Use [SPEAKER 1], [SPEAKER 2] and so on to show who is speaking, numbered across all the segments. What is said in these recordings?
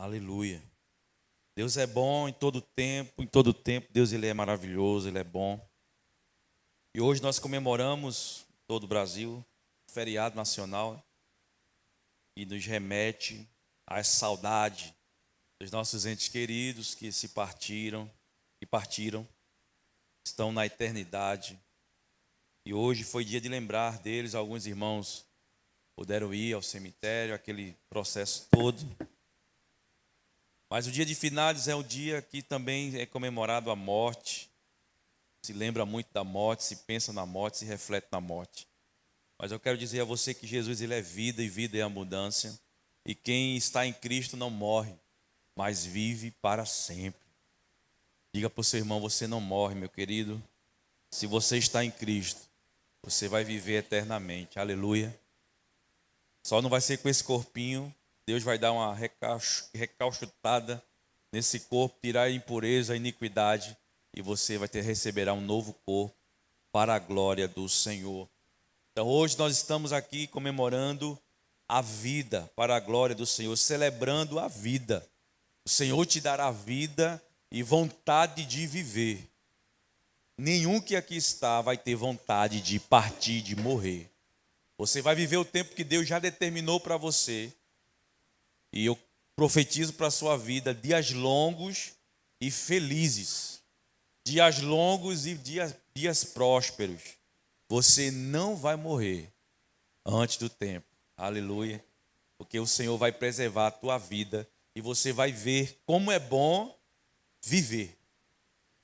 [SPEAKER 1] Aleluia. Deus é bom em todo tempo Deus ele é maravilhoso, ele é bom. E hoje nós comemoramos em todo o Brasil, feriado nacional, e nos remete à saudade dos nossos entes queridos que se partiram, estão na eternidade. E hoje foi dia de lembrar deles, alguns irmãos puderam ir ao cemitério, aquele processo todo. Mas o dia de finados é um dia que também é comemorado a morte. Se lembra muito da morte, se pensa na morte, se reflete na morte. Mas eu quero dizer a você que Jesus ele é vida e vida é abundância. E quem está em Cristo não morre, mas vive para sempre. Diga para o seu irmão, você não morre, meu querido. Se você está em Cristo, você vai viver eternamente. Aleluia. Só não vai ser com esse corpinho. Deus vai dar uma recalchutada nesse corpo, tirar a impureza, a iniquidade, e você receberá um novo corpo para a glória do Senhor. Então hoje nós estamos aqui comemorando a vida para a glória do Senhor, celebrando a vida. O Senhor te dará vida e vontade de viver. Nenhum que aqui está vai ter vontade de partir, de morrer. Você vai viver o tempo que Deus já determinou para você. E eu profetizo para a sua vida dias longos e felizes. Dias longos e dias prósperos. Você não vai morrer antes do tempo. Aleluia. Porque o Senhor vai preservar a tua vida e você vai ver como é bom viver.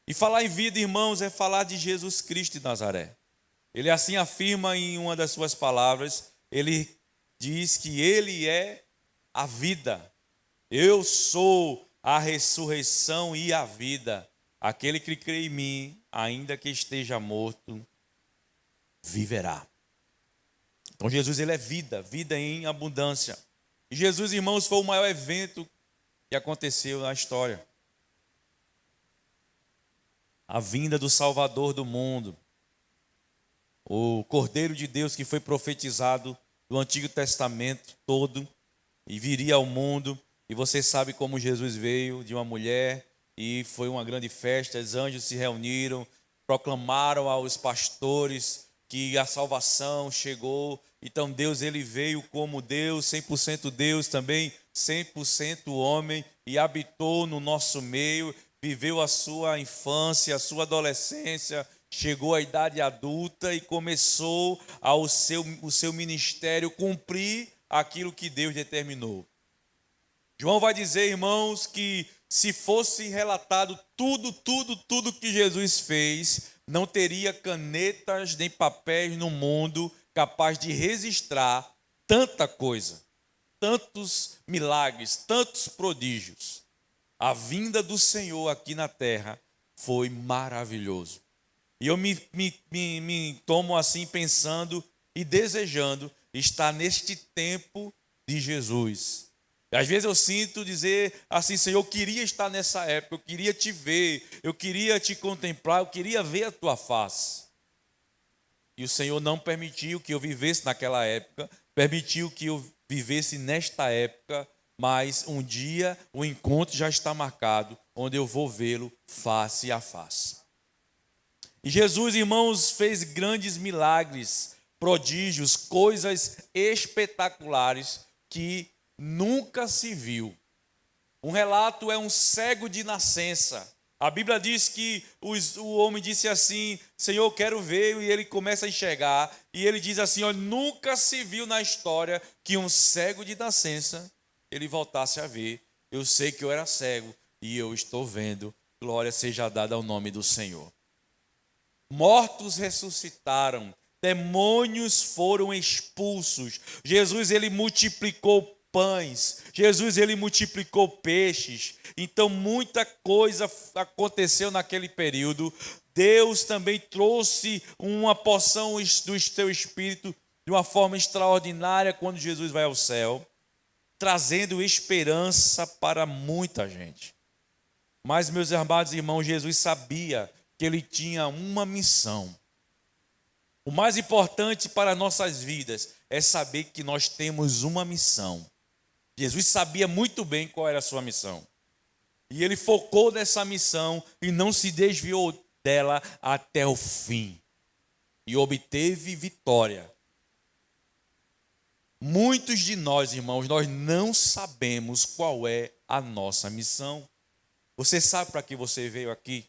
[SPEAKER 1] E falar em vida, irmãos, é falar de Jesus Cristo de Nazaré. Ele assim afirma em uma das suas palavras, ele diz que ele é a vida. Eu sou a ressurreição e a vida. Aquele que crê em mim, ainda que esteja morto, viverá. Então Jesus ele é vida, vida em abundância. E Jesus, irmãos, foi o maior evento que aconteceu na história. A vinda do Salvador do mundo. O Cordeiro de Deus que foi profetizado do Antigo Testamento todo e viria ao mundo. E você sabe como Jesus veio de uma mulher e foi uma grande festa. Os anjos se reuniram, proclamaram aos pastores que a salvação chegou. Então Deus ele veio como Deus, 100% Deus também, 100% homem, e habitou no nosso meio, viveu a sua infância, a sua adolescência, chegou à idade adulta e começou o seu ministério cumprir aquilo que Deus determinou. João vai dizer, irmãos, que se fosse relatado tudo que Jesus fez, não teria canetas nem papéis no mundo capaz de registrar tanta coisa, tantos milagres, tantos prodígios. A vinda do Senhor aqui na terra foi maravilhoso. E eu me tomo assim pensando e desejando estar neste tempo de Jesus. Às vezes eu sinto dizer assim, Senhor, eu queria estar nessa época, eu queria te ver, eu queria te contemplar, eu queria ver a tua face. E o Senhor não permitiu que eu vivesse naquela época, permitiu que eu vivesse nesta época, mas um dia o encontro já está marcado, onde eu vou vê-lo face a face. E Jesus, irmãos, fez grandes milagres, prodígios, coisas espetaculares que nunca se viu. Um relato é um cego de nascença. A Bíblia diz que o homem disse assim, Senhor, eu quero ver, e ele começa a enxergar, e ele diz assim, ó, nunca se viu na história que um cego de nascença, ele voltasse a ver. Eu sei que eu era cego, e eu estou vendo, glória seja dada ao nome do Senhor. Mortos ressuscitaram, demônios foram expulsos. Jesus ele multiplicou pães, Jesus ele multiplicou peixes. Então muita coisa aconteceu naquele período. Deus também trouxe uma porção do seu Espírito de uma forma extraordinária quando Jesus vai ao céu, trazendo esperança para muita gente. Mas, meus amados irmãos, Jesus sabia que ele tinha uma missão. O mais importante para nossas vidas é saber que nós temos uma missão. Jesus sabia muito bem qual era a sua missão. E ele focou nessa missão e não se desviou dela até o fim. E obteve vitória. Muitos de nós, irmãos, nós não sabemos qual é a nossa missão. Você sabe para que você veio aqui?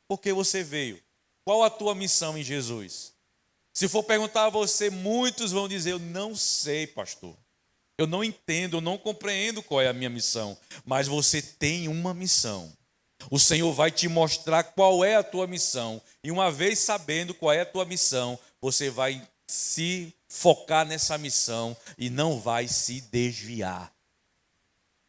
[SPEAKER 1] Por que você veio? Qual a tua missão em Jesus? Se for perguntar a você, muitos vão dizer, eu não sei, pastor. Eu não entendo, eu não compreendo qual é a minha missão. Mas você tem uma missão. O Senhor vai te mostrar qual é a tua missão. E uma vez sabendo qual é a tua missão, você vai se focar nessa missão e não vai se desviar.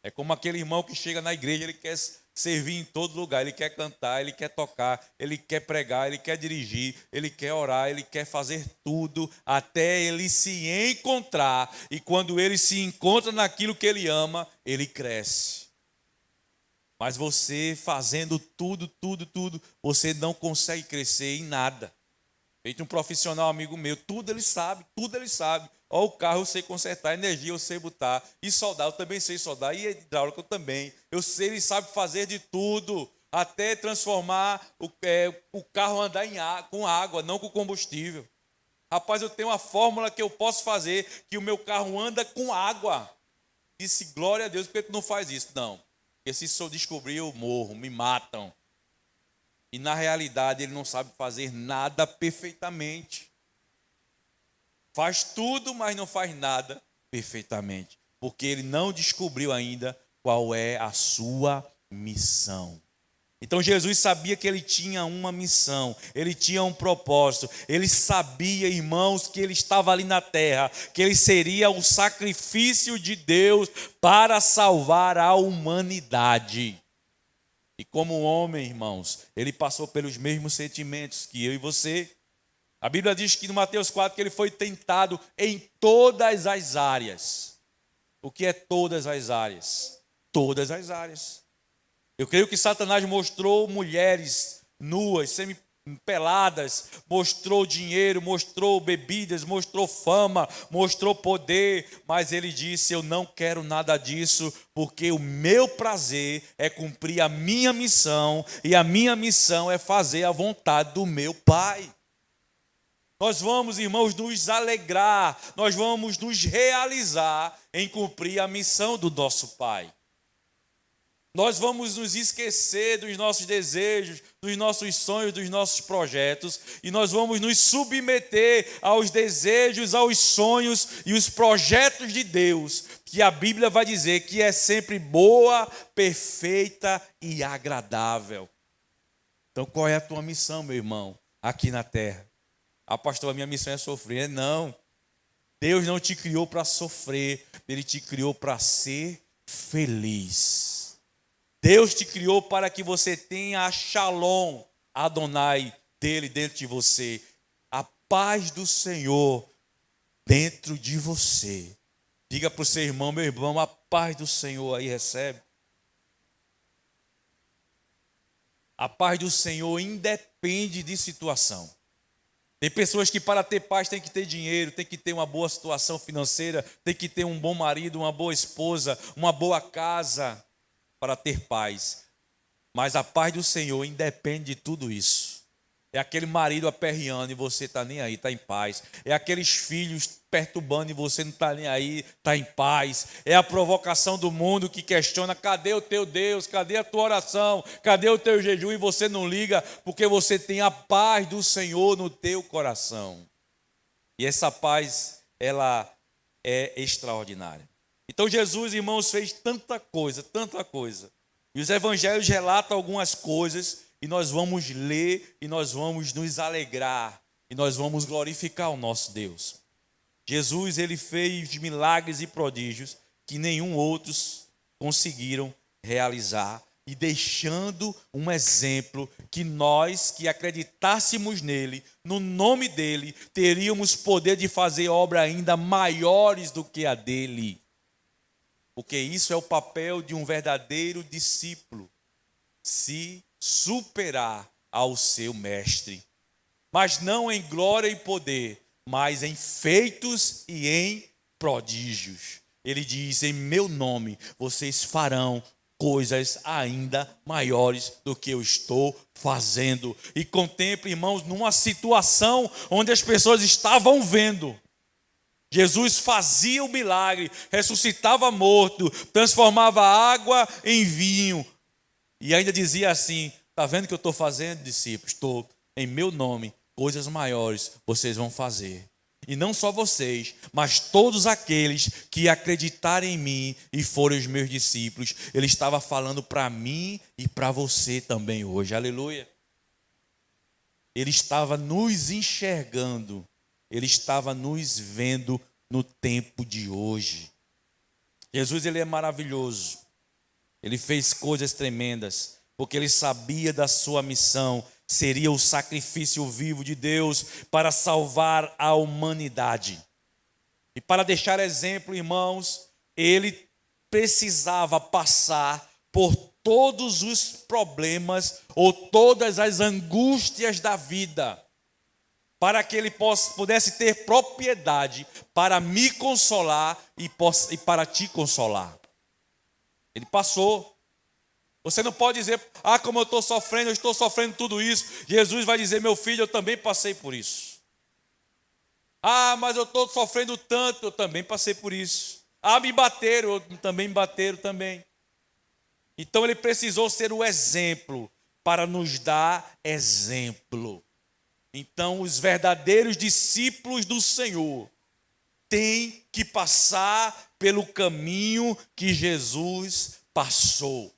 [SPEAKER 1] É como aquele irmão que chega na igreja, ele quer servir em todo lugar, ele quer cantar, ele quer tocar, ele quer pregar, ele quer dirigir, ele quer orar, ele quer fazer tudo até ele se encontrar. E quando ele se encontra naquilo que ele ama, ele cresce. Mas você fazendo tudo, você não consegue crescer em nada. Feito um profissional amigo meu, tudo ele sabe. Ó, o carro eu sei consertar, energia eu sei botar, e soldar eu também sei soldar, e hidráulica eu também. Eu sei, ele sabe fazer de tudo, até transformar o carro andar com água, não com combustível. Rapaz, eu tenho uma fórmula que eu posso fazer, que o meu carro anda com água. Disse, glória a Deus, porque tu não faz isso? Não, porque se eu descobrir eu morro, me matam. E na realidade ele não sabe fazer nada perfeitamente. Faz tudo, mas não faz nada perfeitamente. Porque ele não descobriu ainda qual é a sua missão. Então Jesus sabia que ele tinha uma missão, ele tinha um propósito. Ele sabia, irmãos, que ele estava ali na terra, que ele seria o sacrifício de Deus para salvar a humanidade. E como homem, irmãos, ele passou pelos mesmos sentimentos que eu e você. A Bíblia diz que no Mateus 4 que ele foi tentado em todas as áreas. O que é todas as áreas? Todas as áreas. Eu creio que Satanás mostrou mulheres nuas, semi-peladas, mostrou dinheiro, mostrou bebidas, mostrou fama, mostrou poder, mas ele disse, eu não quero nada disso, porque o meu prazer é cumprir a minha missão, e a minha missão é fazer a vontade do meu Pai. Nós vamos, irmãos, nos alegrar, nós vamos nos realizar em cumprir a missão do nosso Pai. Nós vamos nos esquecer dos nossos desejos, dos nossos sonhos, dos nossos projetos, e nós vamos nos submeter aos desejos, aos sonhos e os projetos de Deus, que a Bíblia vai dizer que é sempre boa, perfeita e agradável. Então, qual é a tua missão, meu irmão, aqui na terra? Ah, pastor, a minha missão é sofrer. Não. Deus não te criou para sofrer, Ele te criou para ser feliz. Deus te criou para que você tenha a Shalom, Adonai, dele dentro de você. A paz do Senhor dentro de você. Diga para o seu irmão, meu irmão, a paz do Senhor aí recebe. A paz do Senhor independe de situação. Tem pessoas que para ter paz tem que ter dinheiro, tem que ter uma boa situação financeira, tem que ter um bom marido, uma boa esposa, uma boa casa para ter paz. Mas a paz do Senhor independe de tudo isso. É aquele marido aperreando e você está nem aí, está em paz. É aqueles filhos perturbando e você não está nem aí, está em paz. É a provocação do mundo que questiona, cadê o teu Deus? Cadê a tua oração? Cadê o teu jejum? E você não liga porque você tem a paz do Senhor no teu coração. E essa paz, ela é extraordinária. Então Jesus, irmãos, fez tanta coisa. E os evangelhos relatam algumas coisas e nós vamos ler e nós vamos nos alegrar e nós vamos glorificar o nosso Deus. Jesus, ele fez milagres e prodígios que nenhum outros conseguiram realizar e deixando um exemplo que nós que acreditássemos nele, no nome dele, teríamos poder de fazer obras ainda maiores do que a dele. Porque isso é o papel de um verdadeiro discípulo, se superar ao seu mestre. Mas não em glória e poder, mas em feitos e em prodígios. Ele diz: em meu nome vocês farão coisas ainda maiores do que eu estou fazendo. E contemple, irmãos, numa situação onde as pessoas estavam vendo. Jesus fazia o milagre, ressuscitava morto, transformava água em vinho. E ainda dizia assim: está vendo o que eu estou fazendo, discípulos? Estou, em meu nome, coisas maiores vocês vão fazer. E não só vocês, mas todos aqueles que acreditarem em mim e forem os meus discípulos. Ele estava falando para mim e para você também hoje, aleluia. Ele estava nos enxergando, ele estava nos vendo no tempo de hoje. Jesus, ele é maravilhoso, ele fez coisas tremendas, porque ele sabia da sua missão. Seria o sacrifício vivo de Deus para salvar a humanidade. E para deixar exemplo, irmãos, ele precisava passar por todos os problemas ou todas as angústias da vida, para que ele pudesse ter propriedade para me consolar e para te consolar. Ele passou. Você não pode dizer: ah, como eu estou sofrendo tudo isso. Jesus vai dizer: meu filho, eu também passei por isso. Ah, mas eu estou sofrendo tanto, eu também passei por isso. Ah, me bateram, também me bateram também. Então ele precisou ser o exemplo para nos dar exemplo. Então os verdadeiros discípulos do Senhor têm que passar pelo caminho que Jesus passou.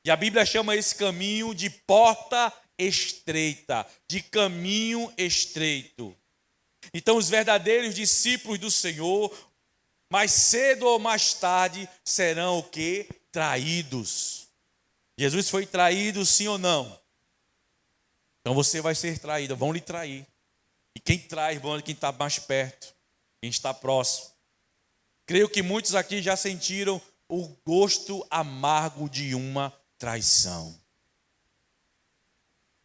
[SPEAKER 1] E a Bíblia chama esse caminho de porta estreita, de caminho estreito. Então os verdadeiros discípulos do Senhor, mais cedo ou mais tarde, serão o quê? Traídos. Jesus foi traído, sim ou não? Então você vai ser traído, vão lhe trair. E quem trai, irmão, é quem está mais perto, quem está próximo. Creio que muitos aqui já sentiram o gosto amargo de uma traição.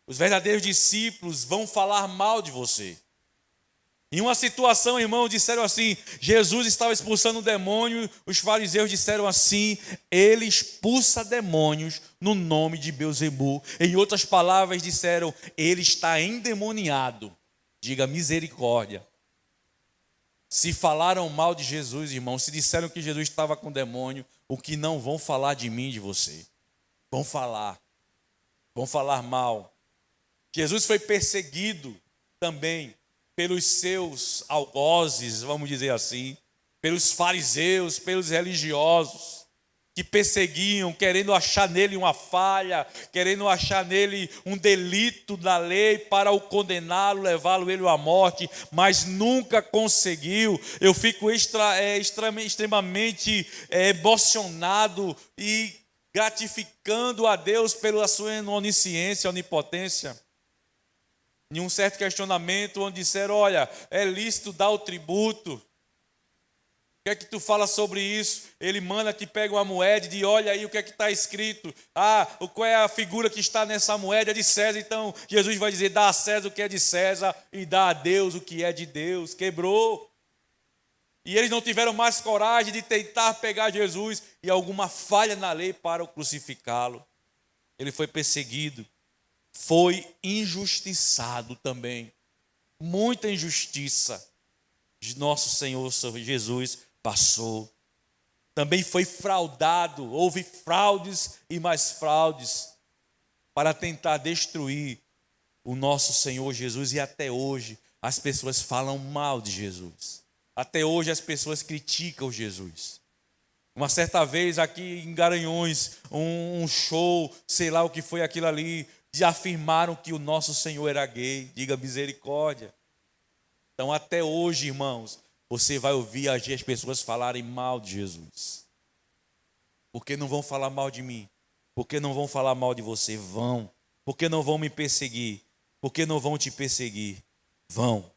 [SPEAKER 1] Os verdadeiros discípulos vão falar mal de você. Em uma situação, irmão, disseram assim: Jesus estava expulsando o demônio, os fariseus disseram assim: ele expulsa demônios no nome de Beelzebul. Em outras palavras, disseram: ele está endemoniado. Diga misericórdia. Se falaram mal de Jesus, irmão, se disseram que Jesus estava com demônio, o que não vão falar de mim e de você? Vão falar mal. Jesus foi perseguido também pelos seus algozes, vamos dizer assim, pelos fariseus, pelos religiosos, que perseguiam, querendo achar nele uma falha, querendo achar nele um delito da lei para o condená-lo, levá-lo ele à morte, mas nunca conseguiu. Eu fico extremamente emocionado e gratificando a Deus pela sua onisciência, onipotência. Em um certo questionamento, onde disseram: olha, é lícito dar o tributo. O que é que tu fala sobre isso? Ele manda que pega uma moeda e diz: olha aí o que é que está escrito. Ah, qual é a figura que está nessa moeda? É de César. Então Jesus vai dizer: dá a César o que é de César e dá a Deus o que é de Deus. Quebrou. E eles não tiveram mais coragem de tentar pegar Jesus e alguma falha na lei para o crucificá-lo. Ele foi perseguido, foi injustiçado também. Muita injustiça nosso Senhor Jesus passou. Também foi fraudado, houve fraudes e mais fraudes para tentar destruir o nosso Senhor Jesus. E até hoje as pessoas falam mal de Jesus. Até hoje as pessoas criticam Jesus. Uma certa vez aqui em Garanhuns, um show, sei lá o que foi aquilo ali, já afirmaram que o nosso Senhor era gay. Diga misericórdia. Então até hoje, irmãos, você vai ouvir as pessoas falarem mal de Jesus. Porque não vão falar mal de mim? Porque não vão falar mal de você? Vão. Porque não vão me perseguir? Porque não vão te perseguir? Vão.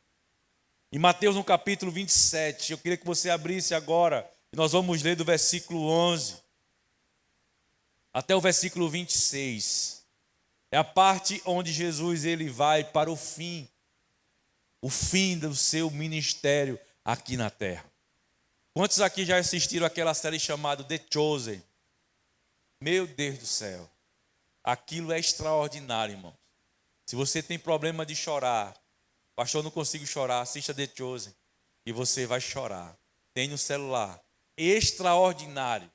[SPEAKER 1] Em Mateus, no capítulo 27, eu queria que você abrisse agora, e nós vamos ler do versículo 11 até o versículo 26. É a parte onde Jesus ele vai para o fim do seu ministério aqui na terra. Quantos aqui já assistiram aquela série chamada The Chosen? Meu Deus do céu. Aquilo é extraordinário, irmão. Se você tem problema de chorar, pastor, não consigo chorar, assista The Chosen e você vai chorar. Tem no celular. Extraordinário.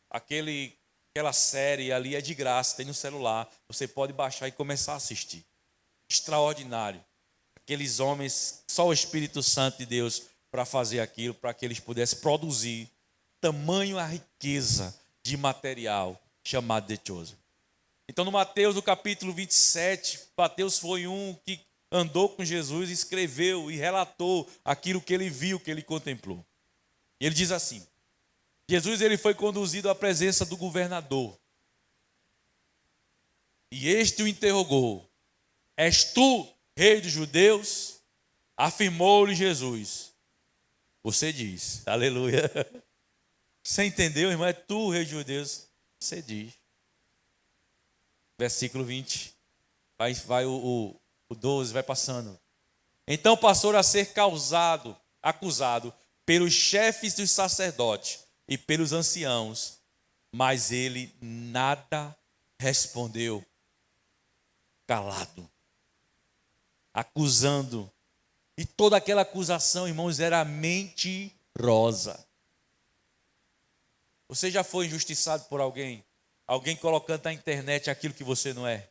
[SPEAKER 1] Aquela série ali é de graça, tem no celular. Você pode baixar e começar a assistir. Extraordinário. Aqueles homens, só o Espírito Santo de Deus para fazer aquilo, para que eles pudessem produzir tamanho a riqueza de material chamado The Chosen. Então, no Mateus, no capítulo 27, Mateus foi um que andou com Jesus, escreveu e relatou aquilo que ele viu, que ele contemplou. E ele diz assim: Jesus ele foi conduzido à presença do governador. E este o interrogou: és tu, rei dos judeus? Afirmou-lhe Jesus: você diz. Aleluia. Você entendeu, irmão? É tu, rei dos judeus. Você diz. Versículo 20. Vai o 12, vai passando. Então passou a ser acusado pelos chefes dos sacerdotes e pelos anciãos, mas ele nada respondeu, calado, acusando. E toda aquela acusação, irmãos, era mentirosa. Você já foi injustiçado por alguém? Alguém colocando na internet aquilo que você não é?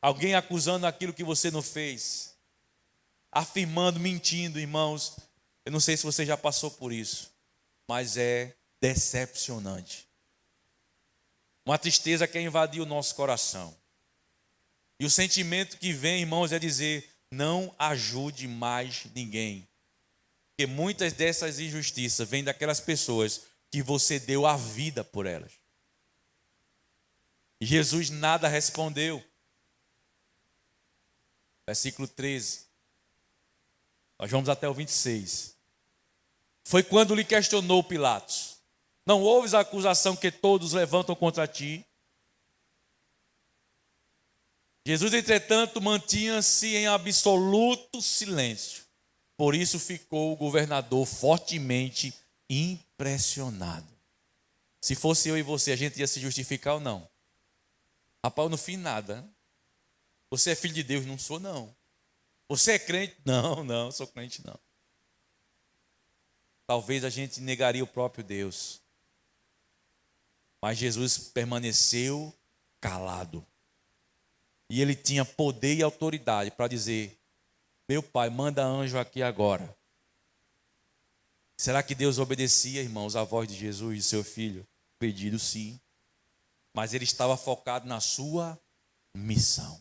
[SPEAKER 1] Alguém acusando aquilo que você não fez? Afirmando, mentindo, irmãos. Eu não sei se você já passou por isso, mas é decepcionante. Uma tristeza que invadiu o nosso coração. E o sentimento que vem, irmãos, é dizer: não ajude mais ninguém. Porque muitas dessas injustiças vêm daquelas pessoas que você deu a vida por elas. E Jesus nada respondeu. Versículo 13. Nós vamos até o 26. Foi quando lhe questionou Pilatos: não ouves a acusação que todos levantam contra ti? Jesus, entretanto, mantinha-se em absoluto silêncio. Por isso ficou o governador fortemente impressionado. Se fosse eu e você, a gente ia se justificar ou não? Rapaz, eu não fiz nada. Você é filho de Deus? Não sou, não. Você é crente? Não, sou crente, não. Talvez a gente negaria o próprio Deus. Mas Jesus permaneceu calado. E ele tinha poder e autoridade para dizer: meu pai, manda anjo aqui agora. Será que Deus obedecia, irmãos, à voz de Jesus e seu filho? Pedido sim. Mas ele estava focado na sua missão.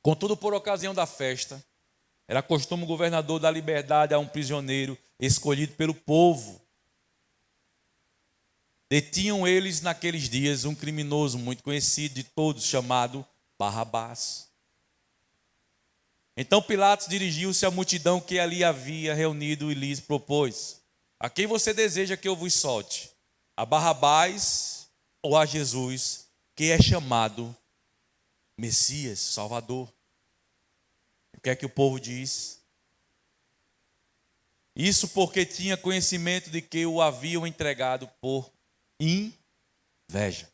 [SPEAKER 1] Contudo, por ocasião da festa, era costume o governador dar liberdade a um prisioneiro escolhido pelo povo. Detinham eles naqueles dias um criminoso muito conhecido de todos, chamado Barrabás. Então Pilatos dirigiu-se à multidão que ali havia reunido e lhes propôs: a quem você deseja que eu vos solte? A Barrabás ou a Jesus, que é chamado Messias, Salvador? O que é que o povo diz? Isso porque tinha conhecimento de que o haviam entregado por inveja.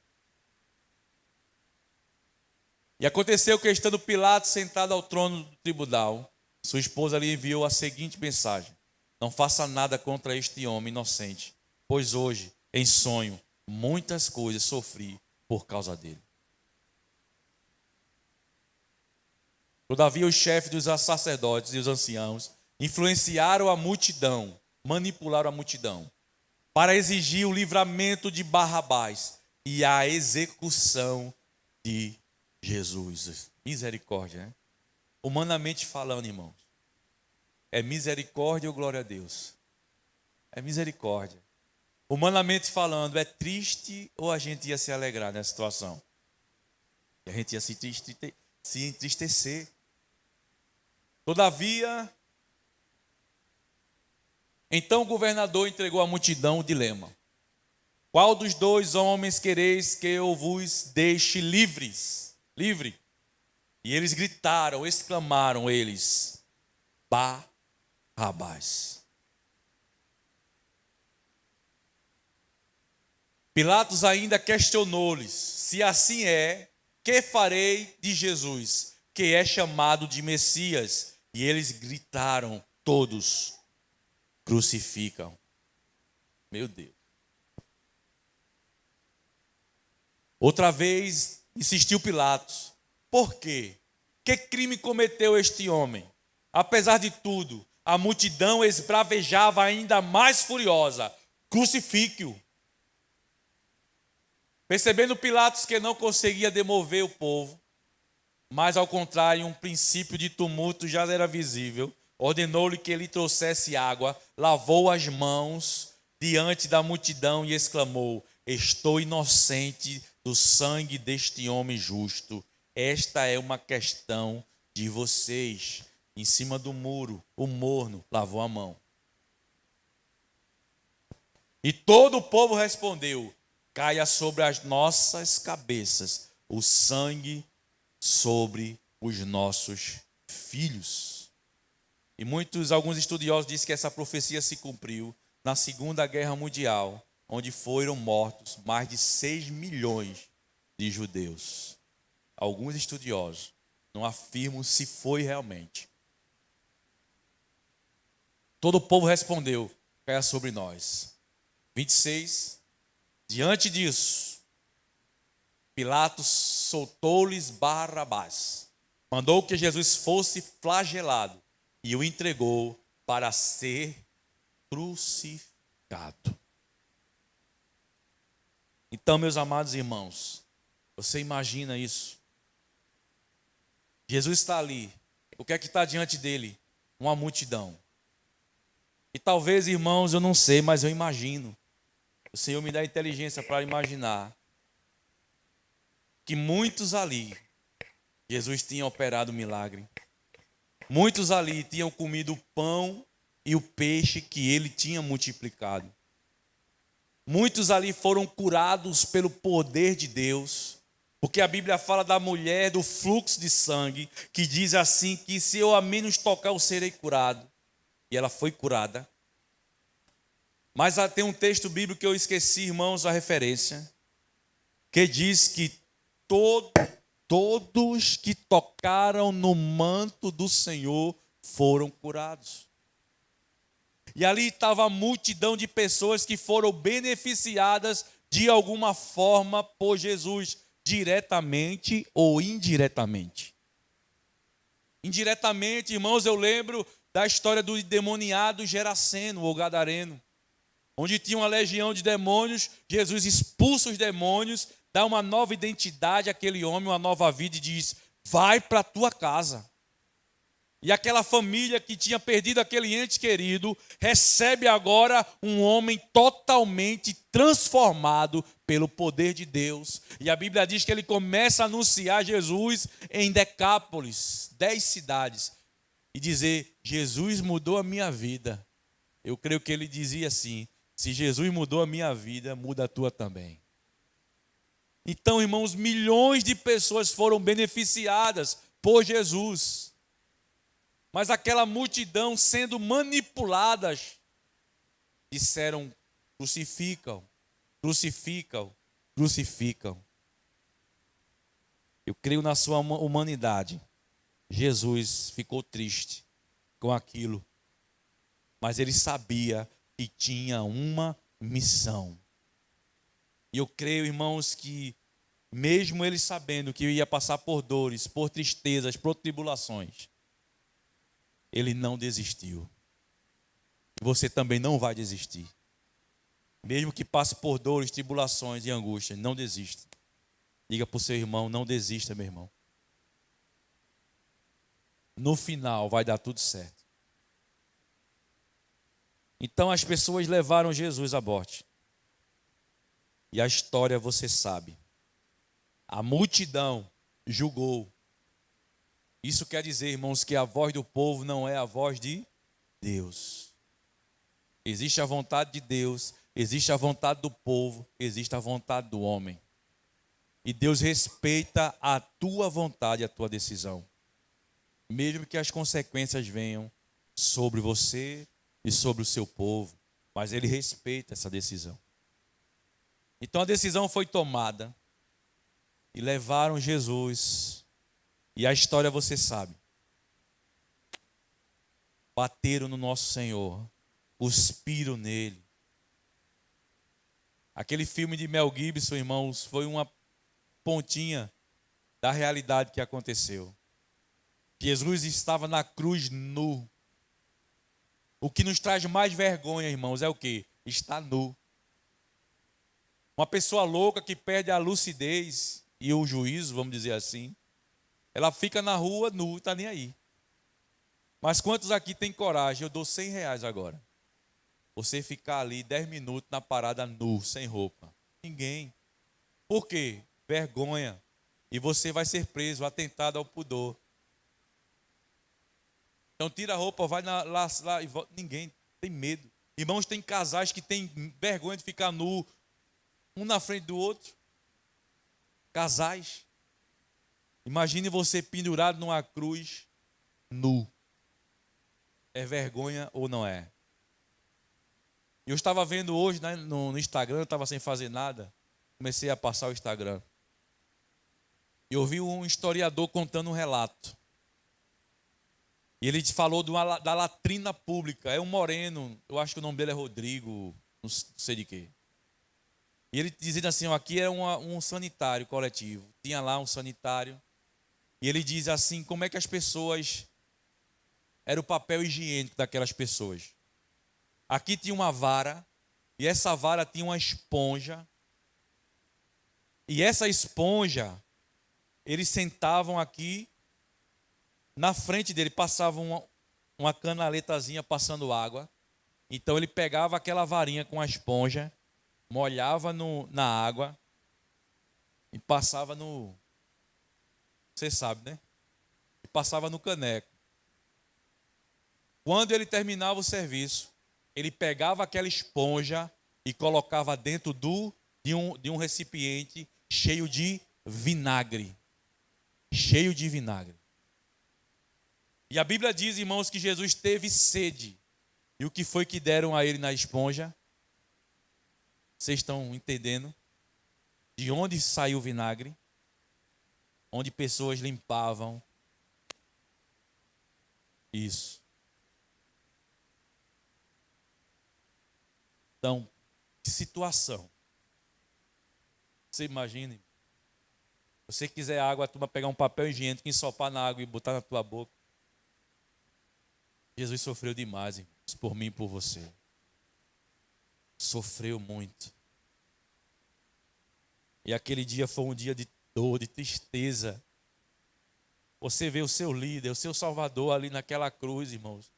[SPEAKER 1] E aconteceu que, estando Pilatos sentado ao trono do tribunal, sua esposa lhe enviou a seguinte mensagem: não faça nada contra este homem inocente, pois hoje, em sonho, muitas coisas sofri por causa dele. Todavia, os chefes dos sacerdotes e os anciãos influenciaram a multidão, manipularam a multidão, para exigir o livramento de Barrabás e a execução de Jesus. Misericórdia, né? Humanamente falando, irmãos, é misericórdia ou glória a Deus? É misericórdia. Humanamente falando, é triste ou a gente ia se alegrar nessa situação? A gente ia se entristecer. Todavia, então o governador entregou à multidão o dilema: qual dos dois homens quereis que eu vos deixe livres? Livre. E eles gritaram, exclamaram eles: Barrabás. Barrabás. Pilatos ainda questionou-lhes: se assim é, que farei de Jesus, que é chamado de Messias? E eles gritaram todos: crucificam. Meu Deus. Outra vez insistiu Pilatos: por quê? Que crime cometeu este homem? Apesar de tudo, a multidão esbravejava ainda mais furiosa: crucifique-o. Percebendo Pilatos que não conseguia demover o povo, mas ao contrário, um princípio de tumulto já era visível, ordenou-lhe que ele trouxesse água, lavou as mãos diante da multidão e exclamou: estou inocente do sangue deste homem justo. Esta é uma questão de vocês. Em cima do muro, o morno lavou a mão. E todo o povo respondeu: caia sobre as nossas cabeças o sangue sobre os nossos filhos. E alguns estudiosos dizem que essa profecia se cumpriu na Segunda Guerra Mundial, onde foram mortos mais de 6 milhões de judeus. Alguns estudiosos não afirmam se foi realmente. Todo o povo respondeu: caia sobre nós. 26. Diante disso, Pilatos soltou-lhes Barrabás, mandou que Jesus fosse flagelado e o entregou para ser crucificado. Então, meus amados irmãos, você imagina isso? Jesus está ali. O que é que está diante dele? Uma multidão. E talvez, irmãos, eu não sei, mas eu imagino. O Senhor me dá inteligência para imaginar que muitos ali, Jesus tinha operado o milagre. Muitos ali tinham comido o pão e o peixe que ele tinha multiplicado. Muitos ali foram curados pelo poder de Deus, porque a Bíblia fala da mulher do fluxo de sangue, que diz assim, que se eu a menos tocar eu serei curado. E ela foi curada. Mas tem um texto bíblico que eu esqueci, irmãos, a referência, que diz que todos que tocaram no manto do Senhor foram curados. E ali estava a multidão de pessoas que foram beneficiadas de alguma forma por Jesus, diretamente ou indiretamente. Indiretamente, irmãos, eu lembro da história do endemoniado Geraseno, ou Gadareno, onde tinha uma legião de demônios. Jesus expulsa os demônios, dá uma nova identidade àquele homem, uma nova vida, e diz: vai para a tua casa. E aquela família que tinha perdido aquele ente querido, recebe agora um homem totalmente transformado pelo poder de Deus. E a Bíblia diz que ele começa a anunciar Jesus em Decápolis, 10 cidades, e dizer: Jesus mudou a minha vida. Eu creio que ele dizia assim: se Jesus mudou a minha vida, muda a tua também. Então, irmãos, milhões de pessoas foram beneficiadas por Jesus. Mas aquela multidão, sendo manipuladas, disseram: crucificam, crucificam, crucificam. Eu creio na sua humanidade. Jesus ficou triste com aquilo, mas ele sabia que tinha uma missão. E eu creio, irmãos, que mesmo ele sabendo que ia passar por dores, por tristezas, por tribulações, ele não desistiu. Você também não vai desistir. Mesmo que passe por dores, tribulações e angústias, não desista. Diga para o seu irmão: não desista, meu irmão. No final vai dar tudo certo. Então as pessoas levaram Jesus à morte. E a história você sabe. A multidão julgou. Isso quer dizer, irmãos, que a voz do povo não é a voz de Deus. Existe a vontade de Deus, existe a vontade do povo, existe a vontade do homem. E Deus respeita a tua vontade, a tua decisão. Mesmo que as consequências venham sobre você e sobre o seu povo, mas ele respeita essa decisão. Então a decisão foi tomada e levaram Jesus, e a história você sabe. Bateram no nosso Senhor, cuspiram nele. Aquele filme de Mel Gibson, irmãos, foi uma pontinha da realidade que aconteceu. Jesus estava na cruz nu. O que nos traz mais vergonha, irmãos, é o quê? Está nu. Uma pessoa louca que perde a lucidez e o juízo, vamos dizer assim, ela fica na rua nu, está nem aí. Mas quantos aqui tem coragem? Eu dou R$100 agora. Você ficar ali 10 minutos na parada nu, sem roupa. Ninguém. Por quê? Vergonha. E você vai ser preso, atentado ao pudor. Então tira a roupa, vai lá e volta. Ninguém tem medo. Irmãos, tem casais que têm vergonha de ficar nu, um na frente do outro. Casais. Imagine você pendurado numa cruz, nu. É vergonha ou não é? Eu estava vendo hoje, né, no Instagram, eu estava sem fazer nada. Comecei a passar o Instagram. E ouvi um historiador contando um relato. E ele falou da latrina pública. É um moreno, eu acho que o nome dele é Rodrigo, não sei de quê. E ele dizendo assim, ó, aqui é um sanitário coletivo. Tinha lá um sanitário. E ele diz assim, como é que as pessoas... Era o papel higiênico daquelas pessoas. Aqui tinha uma vara, e essa vara tinha uma esponja. E essa esponja, eles sentavam aqui, na frente dele passavam uma canaletazinha passando água. Então ele pegava aquela varinha com a esponja, molhava na água e passava no... Você sabe, né? E passava no caneco. Quando ele terminava o serviço, ele pegava aquela esponja e colocava dentro de um recipiente cheio de vinagre. Cheio de vinagre. E a Bíblia diz, irmãos, que Jesus teve sede. E o que foi que deram a ele na esponja? Vocês estão entendendo? De onde saiu o vinagre? Onde pessoas limpavam. Isso. Então, que situação. Você imagine. Se você quiser água, a turma pegar um papel higiênico, ensopar na água e botar na tua boca. Jesus sofreu demais, irmãos, por mim e por você. Sofreu muito. E aquele dia foi um dia de dor, de tristeza. Você vê o seu líder, o seu Salvador ali naquela cruz, irmãos.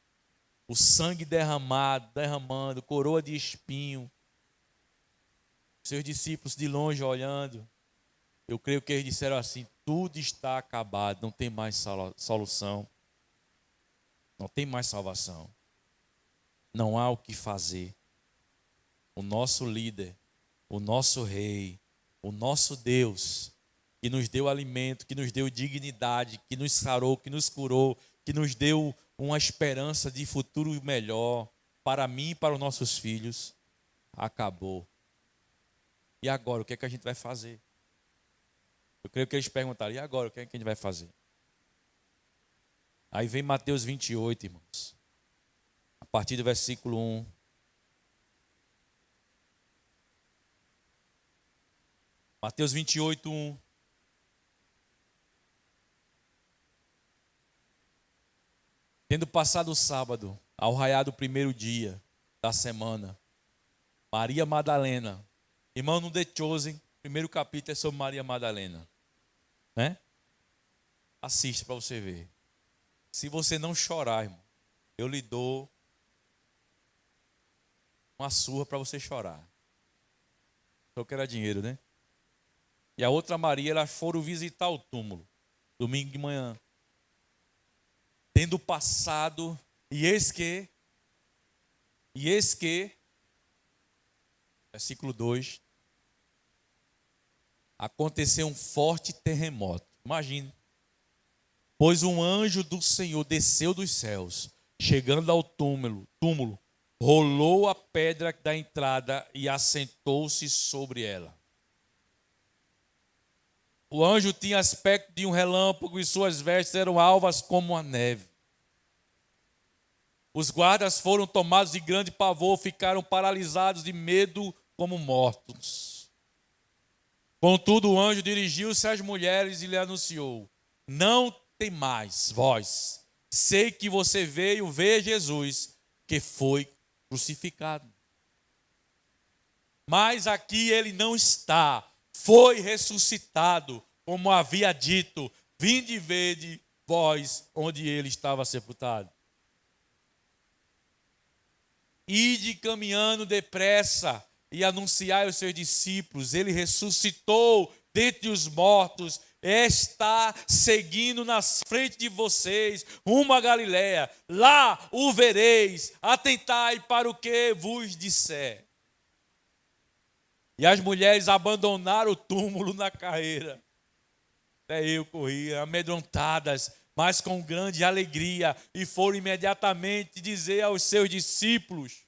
[SPEAKER 1] O sangue derramando, coroa de espinho. Seus discípulos de longe olhando. Eu creio que eles disseram assim, tudo está acabado, não tem mais solução. Não tem mais salvação. Não há o que fazer. O nosso líder, o nosso rei, o nosso Deus, que nos deu alimento, que nos deu dignidade, que nos sarou, que nos curou, que nos deu uma esperança de futuro melhor para mim e para os nossos filhos, acabou. E agora, o que é que a gente vai fazer? Eu creio que eles perguntaram, e agora, o que é que a gente vai fazer? Aí vem Mateus 28, irmãos. A partir do versículo 1. Mateus 28, 1. Tendo passado o sábado, ao raiar do primeiro dia da semana, Maria Madalena, irmão, no The Chosen, primeiro capítulo é sobre Maria Madalena, né? Assista para você ver. Se você não chorar, irmão, eu lhe dou uma surra para você chorar. Só que era dinheiro, né? E a outra Maria, elas foram visitar o túmulo, domingo de manhã. Tendo passado, e eis que, versículo 2, aconteceu um forte terremoto. Imagine. Pois um anjo do Senhor desceu dos céus, Chegando ao túmulo, rolou a pedra da entrada e assentou-se sobre ela. O anjo tinha aspecto de um relâmpago e suas vestes eram alvas como a neve. Os guardas foram tomados de grande pavor, ficaram paralisados de medo como mortos. Contudo, o anjo dirigiu-se às mulheres e lhe anunciou: não temais, vós. Sei que você veio ver Jesus, que foi crucificado. Mas aqui ele não está. Foi ressuscitado, como havia dito. Vinde e vede vós onde ele estava sepultado. Ide caminhando depressa e anunciai aos seus discípulos: ele ressuscitou dentre os mortos, está seguindo na frente de vocês, rumo a Galiléia. Lá o vereis, atentai para o que vos disser. E as mulheres abandonaram o túmulo na carreira. Até eu corria, amedrontadas, mas com grande alegria, e foram imediatamente dizer aos seus discípulos.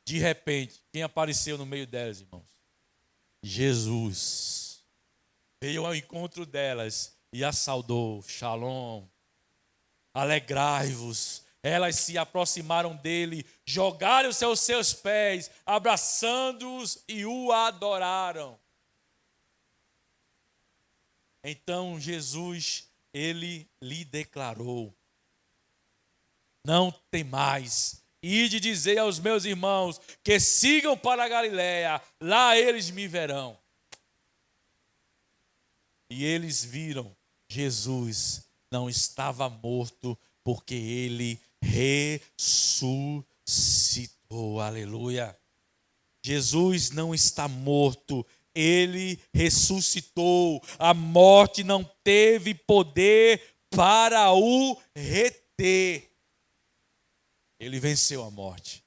[SPEAKER 1] De repente, quem apareceu no meio delas, irmãos? Jesus. Veio ao encontro delas e as saudou. Shalom. Alegrai-vos. Elas se aproximaram dele, jogaram-se aos seus pés, abraçando-os e o adoraram. Então Jesus, ele lhe declarou: não temais, ide dizer aos meus irmãos que sigam para a Galiléia, lá eles me verão. E eles viram, Jesus não estava morto, porque ele ressuscitou. Aleluia. Jesus não está morto, ele ressuscitou. A morte não teve poder para o reter. Ele venceu a morte.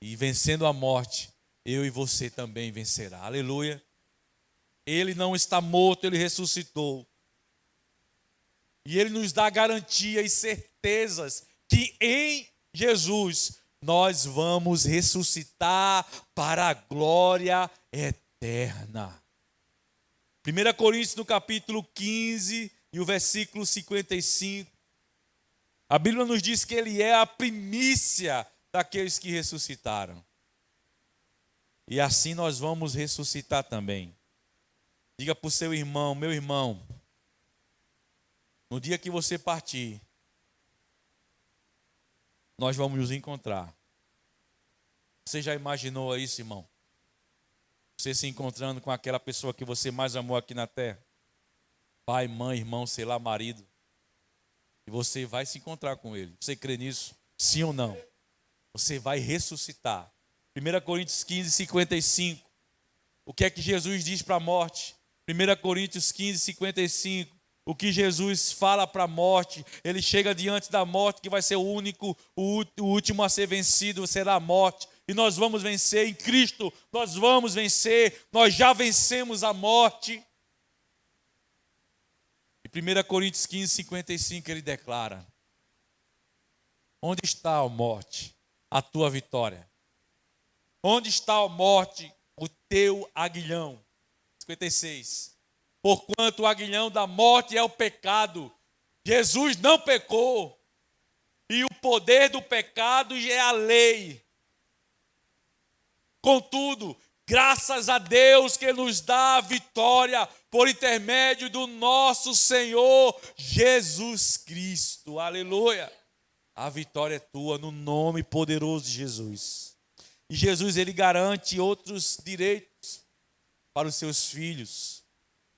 [SPEAKER 1] E vencendo a morte, eu e você também vencerá. Aleluia. Ele não está morto, ele ressuscitou. E ele nos dá garantia e certezas que em Jesus nós vamos ressuscitar para a glória eterna. 1 Coríntios no capítulo 15 e o versículo 55. A Bíblia nos diz que ele é a primícia daqueles que ressuscitaram. E assim nós vamos ressuscitar também. Diga para o seu irmão: meu irmão, no dia que você partir, nós vamos nos encontrar. Você já imaginou isso, irmão? Você se encontrando com aquela pessoa que você mais amou aqui na terra? Pai, mãe, irmão, sei lá, marido. E você vai se encontrar com ele. Você crê nisso? Sim ou não? Você vai ressuscitar. 1 Coríntios 15, 55. O que é que Jesus diz para a morte? 1 Coríntios 15, 55. O que Jesus fala para a morte, ele chega diante da morte, que vai ser o único, o último a ser vencido, será a morte. E nós vamos vencer em Cristo, nós vamos vencer, nós já vencemos a morte. E 1 Coríntios 15, 55, ele declara: onde está, ó morte, a tua vitória? Onde está, ó morte, o teu aguilhão? 56. Porquanto o aguilhão da morte é o pecado. Jesus não pecou. E o poder do pecado é a lei. Contudo, graças a Deus que nos dá a vitória por intermédio do nosso Senhor Jesus Cristo. Aleluia. A vitória é tua no nome poderoso de Jesus. E Jesus, ele garante outros direitos para os seus filhos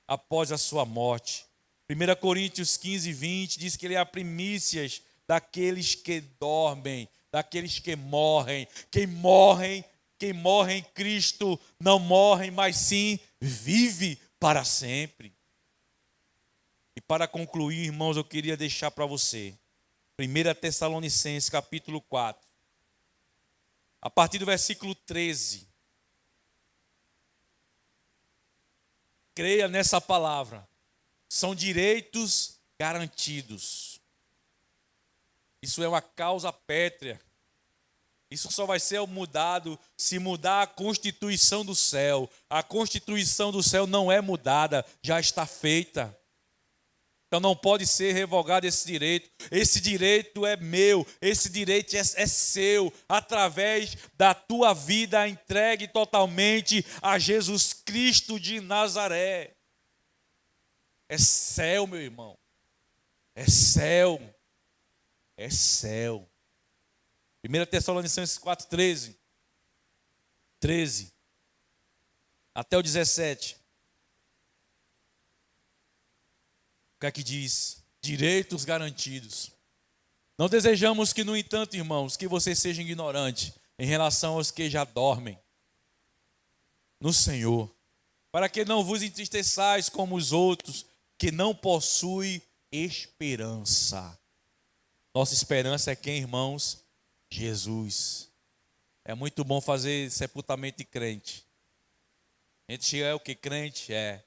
[SPEAKER 1] após a sua morte. 1 Coríntios 15, 20 diz que ele é a primícias daqueles que dormem, daqueles que morrem. Quem morre em Cristo não morre, mas sim vive para sempre. E para concluir, irmãos, eu queria deixar para você 1 Tessalonicenses capítulo 4, a partir do versículo 13. Creia nessa palavra. São direitos garantidos. Isso é uma causa pétrea. Isso só vai ser mudado se mudar a constituição do céu. A constituição do céu não é mudada, já está feita. Então não pode ser revogado esse direito. Esse direito é meu, esse direito é seu, através da tua vida entregue totalmente a Jesus Cristo de Nazaré. É céu, meu irmão. É céu. É céu. 1 Tessalonicenses 4:13. 13. Até o 17. O que é que diz? Direitos garantidos. Não desejamos que, no entanto, irmãos, que vocês sejam ignorantes em relação aos que já dormem no Senhor, para que não vos entristeçais como os outros, que não possuem esperança. Nossa esperança é quem, irmãos? Jesus. É muito bom fazer sepultamento de crente. A gente chega, é o que crente? É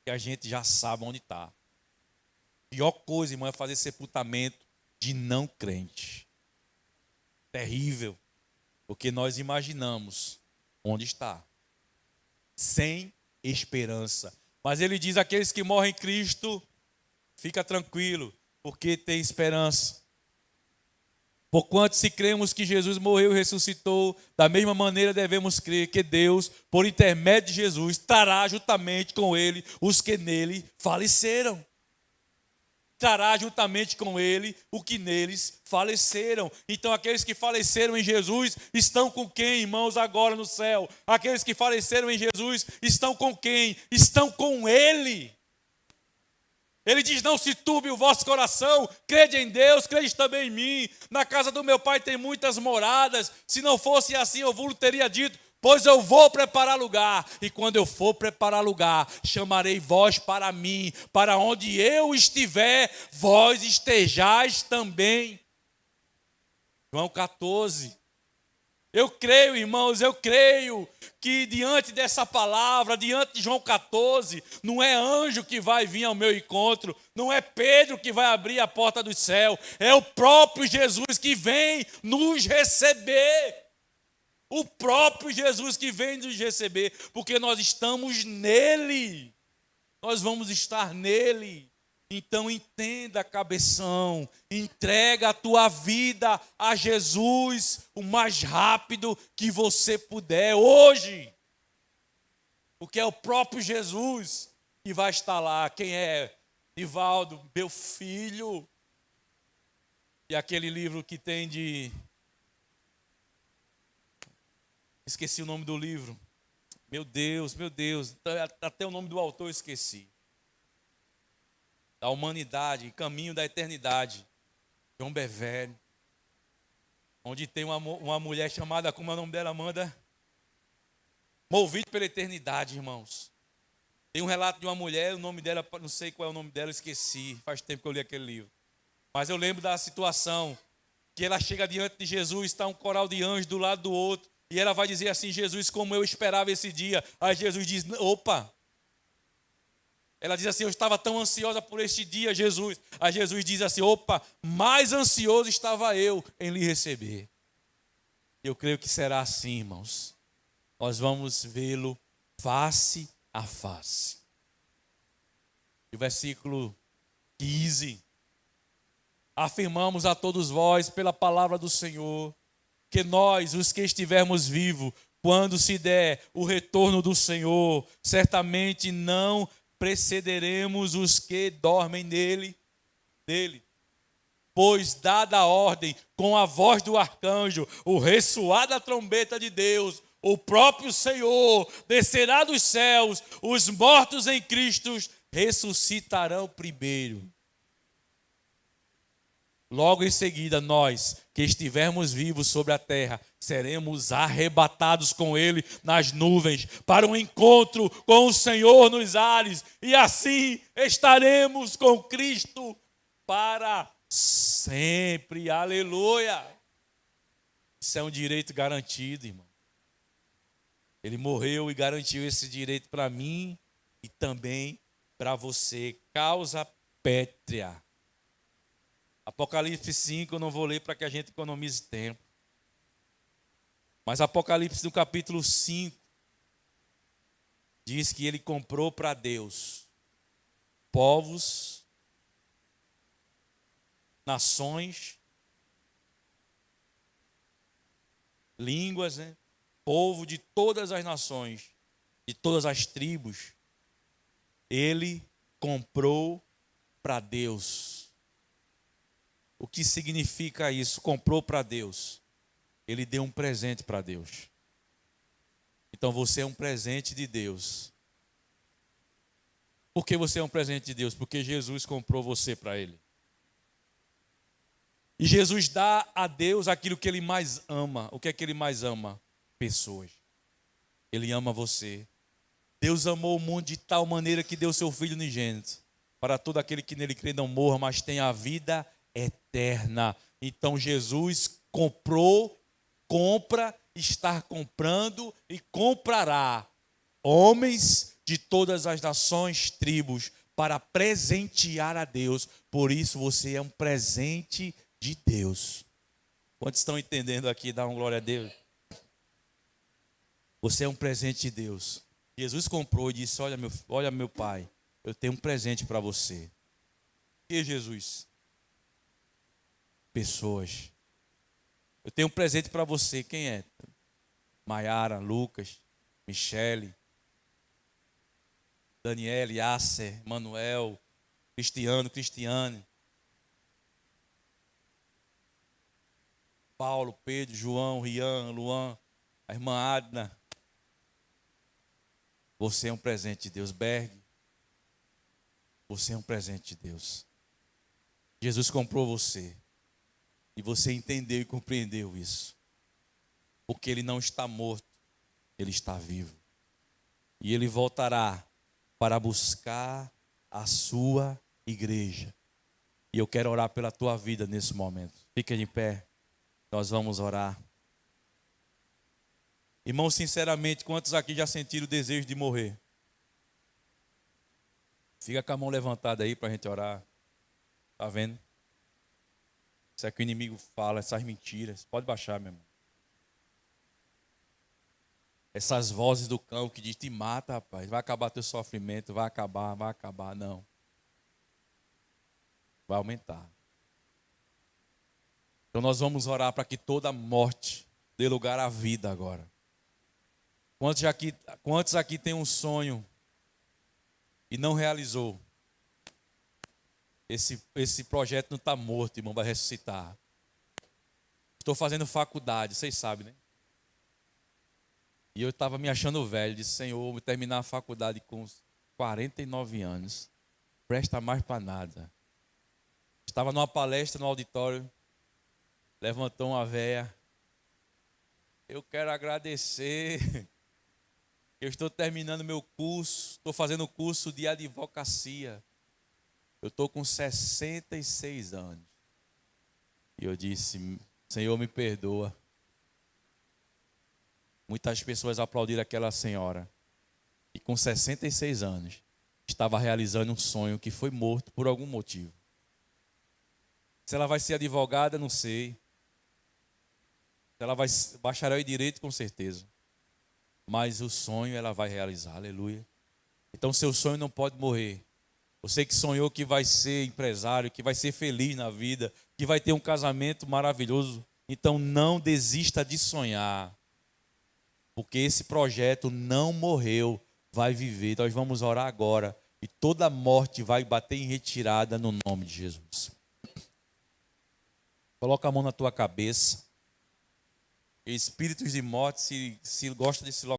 [SPEAKER 1] que a gente já sabe onde está. A pior coisa, irmão, é fazer sepultamento de não crente. Terrível. Porque nós imaginamos onde está. Sem esperança. Mas ele diz: aqueles que morrem em Cristo, fica tranquilo, porque tem esperança. Porquanto, se cremos que Jesus morreu e ressuscitou, da mesma maneira devemos crer que Deus, por intermédio de Jesus, trará juntamente com ele os que nele faleceram. Trará juntamente com ele o que neles faleceram. Então, aqueles que faleceram em Jesus estão com quem, irmãos, agora no céu? Aqueles que faleceram em Jesus estão com quem? Estão com ele. Ele diz: não se turbe o vosso coração, crede em Deus, crede também em mim. Na casa do meu pai tem muitas moradas. Se não fosse assim, eu vos teria dito: pois eu vou preparar lugar. E quando eu for preparar lugar, chamarei vós para mim, para onde eu estiver, vós estejais também. João 14. Eu creio, irmãos, eu creio que diante dessa palavra, diante de João 14, não é anjo que vai vir ao meu encontro, não é Pedro que vai abrir a porta do céu, é o próprio Jesus que vem nos receber. O próprio Jesus que vem nos receber, porque nós estamos nele, nós vamos estar nele. Então entenda, cabeção, entrega a tua vida a Jesus o mais rápido que você puder hoje. Porque é o próprio Jesus que vai estar lá. Quem é? Nivaldo, meu filho. E aquele livro que tem de... Esqueci o nome do livro. Meu Deus, até o nome do autor eu esqueci. Da humanidade, caminho da eternidade. João Bevere. Onde tem uma mulher chamada, como é o nome dela, Amanda? Movido pela eternidade, irmãos. Tem um relato de uma mulher, o nome dela, não sei qual é o nome dela, eu esqueci. Faz tempo que eu li aquele livro. Mas eu lembro da situação que ela chega diante de Jesus, está um coral de anjos do lado do outro. E ela vai dizer assim: Jesus, como eu esperava esse dia. Aí Jesus diz: opa. Ela diz assim: eu estava tão ansiosa por este dia, Jesus. Aí Jesus diz assim: opa, mais ansioso estava eu em lhe receber. Eu creio que será assim, irmãos. Nós vamos vê-lo face a face. E o versículo 15. Afirmamos a todos vós, pela palavra do Senhor, que nós, os que estivermos vivos, quando se der o retorno do Senhor, certamente não precederemos os que dormem dele. Pois, dada a ordem, com a voz do arcanjo, o ressoar da trombeta de Deus, o próprio Senhor descerá dos céus, os mortos em Cristo ressuscitarão primeiro. Logo em seguida, nós, que estivermos vivos sobre a terra, seremos arrebatados com ele nas nuvens, para um encontro com o Senhor nos ares, e assim estaremos com Cristo para sempre. Aleluia! Isso é um direito garantido, irmão. Ele morreu e garantiu esse direito para mim e também para você. Causa pétrea. Apocalipse 5 eu não vou ler para que a gente economize tempo. Mas Apocalipse no capítulo 5 diz que ele comprou para Deus povos, nações, línguas, né? Povo de todas as nações, de todas as tribos. Ele comprou para Deus. O que significa isso? Comprou para Deus. Ele deu um presente para Deus. Então você é um presente de Deus. Por que você é um presente de Deus? Porque Jesus comprou você para Ele. E Jesus dá a Deus aquilo que Ele mais ama. O que é que Ele mais ama? Pessoas. Ele ama você. Deus amou o mundo de tal maneira que deu seu Filho unigênito, para todo aquele que nele crê não morra, mas tenha a vida eterna. Então Jesus compra, está comprando e comprará homens de todas as nações, tribos, para presentear a Deus. Por isso você é um presente de Deus. Quantos estão entendendo aqui? Dá uma glória a Deus. Você é um presente de Deus. Jesus comprou e disse: olha meu pai, eu tenho um presente para você. O que, Jesus? Pessoas. Eu tenho um presente para você. Quem é? Maiara, Lucas, Michele, Daniele, Yasser, Manuel, Cristiane, Paulo, Pedro, João, Rian, Luan, a irmã Adna. Você é um presente de Deus. Berg, você é um presente de Deus. Jesus comprou você. E você entendeu e compreendeu isso. Porque Ele não está morto, Ele está vivo. E Ele voltará para buscar a sua igreja. E eu quero orar pela tua vida nesse momento. Fica de pé, nós vamos orar. Irmãos, sinceramente, quantos aqui já sentiram o desejo de morrer? Fica com a mão levantada aí para a gente orar. Está vendo? Isso é que o inimigo fala, essas mentiras. Pode baixar, meu irmão. Essas vozes do cão que diz: te mata, rapaz. Vai acabar teu sofrimento, vai acabar. Não. Vai aumentar. Então nós vamos orar para que toda morte dê lugar à vida agora. Quantos aqui tem um sonho e não realizou? Esse projeto não está morto, irmão, vai ressuscitar. Estou fazendo faculdade, vocês sabem, né? E eu estava me achando velho, disse: Senhor, vou terminar a faculdade com 49 anos. Presta mais para nada. Estava numa palestra no auditório, levantou uma véia. Eu quero agradecer. Eu estou terminando meu curso, estou fazendo o curso de advocacia. Eu estou com 66 anos. E eu disse: Senhor, me perdoa. Muitas pessoas aplaudiram aquela senhora. E com 66 anos, estava realizando um sonho que foi morto por algum motivo. Se ela vai ser advogada, não sei. Se ela vai bacharel em direito, com certeza. Mas o sonho ela vai realizar, aleluia. Então seu sonho não pode morrer. Você que sonhou que vai ser empresário, que vai ser feliz na vida, que vai ter um casamento maravilhoso, então não desista de sonhar. Porque esse projeto não morreu, vai viver. Nós vamos orar agora e toda morte vai bater em retirada no nome de Jesus. Coloca a mão na tua cabeça. Espíritos de morte, se gosta desse local,